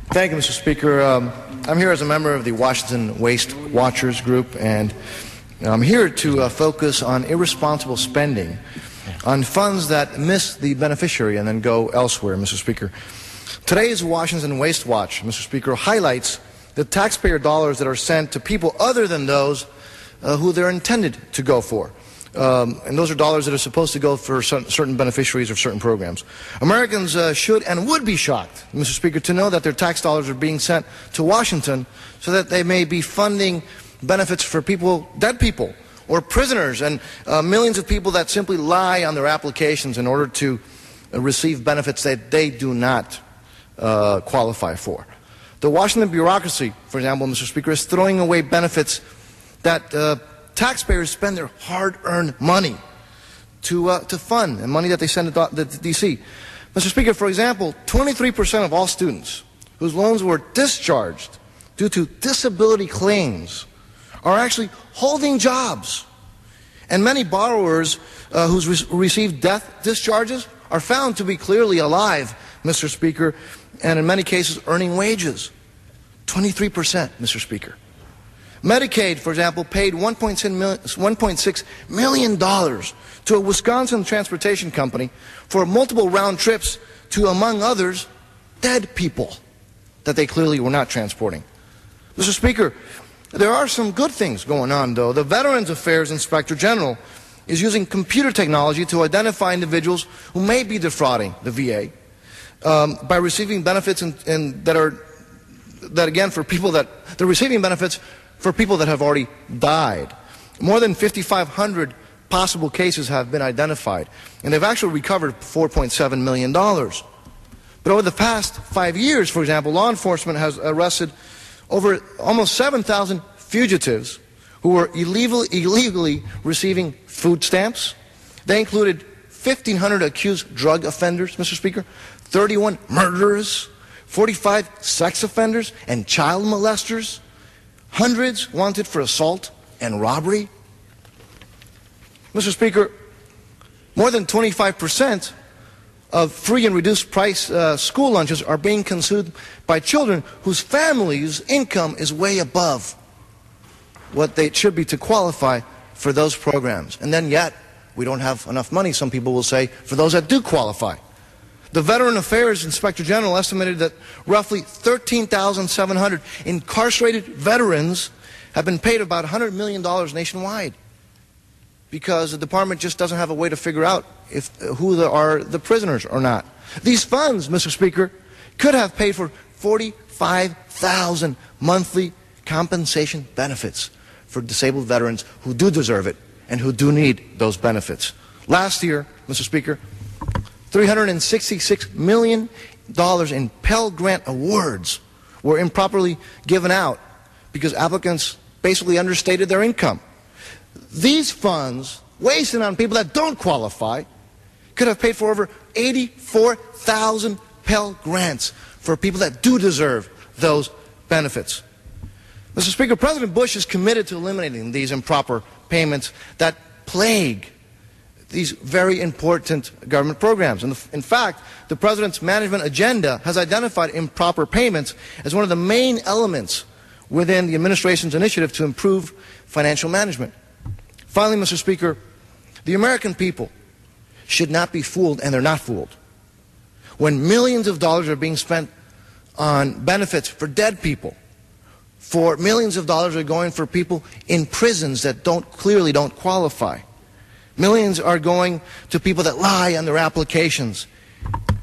Thank you, Mr. Speaker. I'm here as a member of the Washington Waste Watchers Group, and I'm here to focus on irresponsible spending on funds that miss the beneficiary and then go elsewhere, Mr. Speaker. Today's Washington Waste Watch, Mr. Speaker, highlights the taxpayer dollars that are sent to people other than those who they're intended to go for. And those are dollars that are supposed to go for certain beneficiaries of certain programs. Americans should and would be shocked, Mr. Speaker, to know that their tax dollars are being sent to Washington so that they may be funding benefits for people, dead people, or prisoners, and millions of people that simply lie on their applications in order to receive benefits that they do not qualify for. The Washington bureaucracy, for example, Mr. Speaker, is throwing away benefits that taxpayers spend their hard-earned money to fund, and money that they send to D.C. Mr. Speaker, for example, 23% of all students whose loans were discharged due to disability claims are actually holding jobs. And many borrowers who receive death discharges are found to be clearly alive, Mr. Speaker, and in many cases earning wages. 23%, Mr. Speaker. Medicaid, for example, paid $1.6 million to a Wisconsin transportation company for multiple round trips to, among others, dead people that they clearly were not transporting. Mr. Speaker, there are some good things going on, though. The Veterans Affairs Inspector General is using computer technology to identify individuals who may be defrauding the VA by receiving benefits that again, for people that they're receiving benefits for people that have already died. More than 5,500 possible cases have been identified, and they've actually recovered $4.7 million. But over the past 5 years, for example, law enforcement has arrested over almost 7,000 fugitives who were illegally receiving food stamps. They included 1,500 accused drug offenders, Mr. Speaker, 31 murderers, 45 sex offenders and child molesters, hundreds wanted for assault and robbery. Mr. Speaker, more than 25% of free and reduced price school lunches are being consumed by children whose families' income is way above what they should be to qualify for those programs. And then yet, we don't have enough money, some people will say, for those that do qualify. The Veteran Affairs Inspector General estimated that roughly 13,700 incarcerated veterans have been paid about $100 million nationwide because the department just doesn't have a way to figure out who are the prisoners or not. These funds, Mr. Speaker, could have paid for 45,000 monthly compensation benefits for disabled veterans who do deserve it and who do need those benefits. Last year, Mr. Speaker, $366 million in Pell Grant awards were improperly given out because applicants basically understated their income. These funds, wasted on people that don't qualify, could have paid for over 84,000 Pell Grants for people that do deserve those benefits. Mr. Speaker, President Bush is committed to eliminating these improper payments that plague these very important government programs. And in fact, the President's management agenda has identified improper payments as one of the main elements within the administration's initiative to improve financial management. Finally, Mr. Speaker, the American people should not be fooled, and they're not fooled, when millions of dollars are being spent on benefits for dead people, for millions of dollars are going for people in prisons that clearly don't qualify. Millions are going to people that lie on their applications.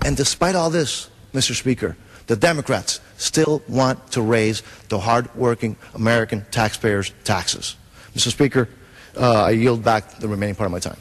And despite all this, Mr. Speaker, the Democrats still want to raise the hard-working American taxpayers' taxes. Mr. Speaker, I yield back the remaining part of my time.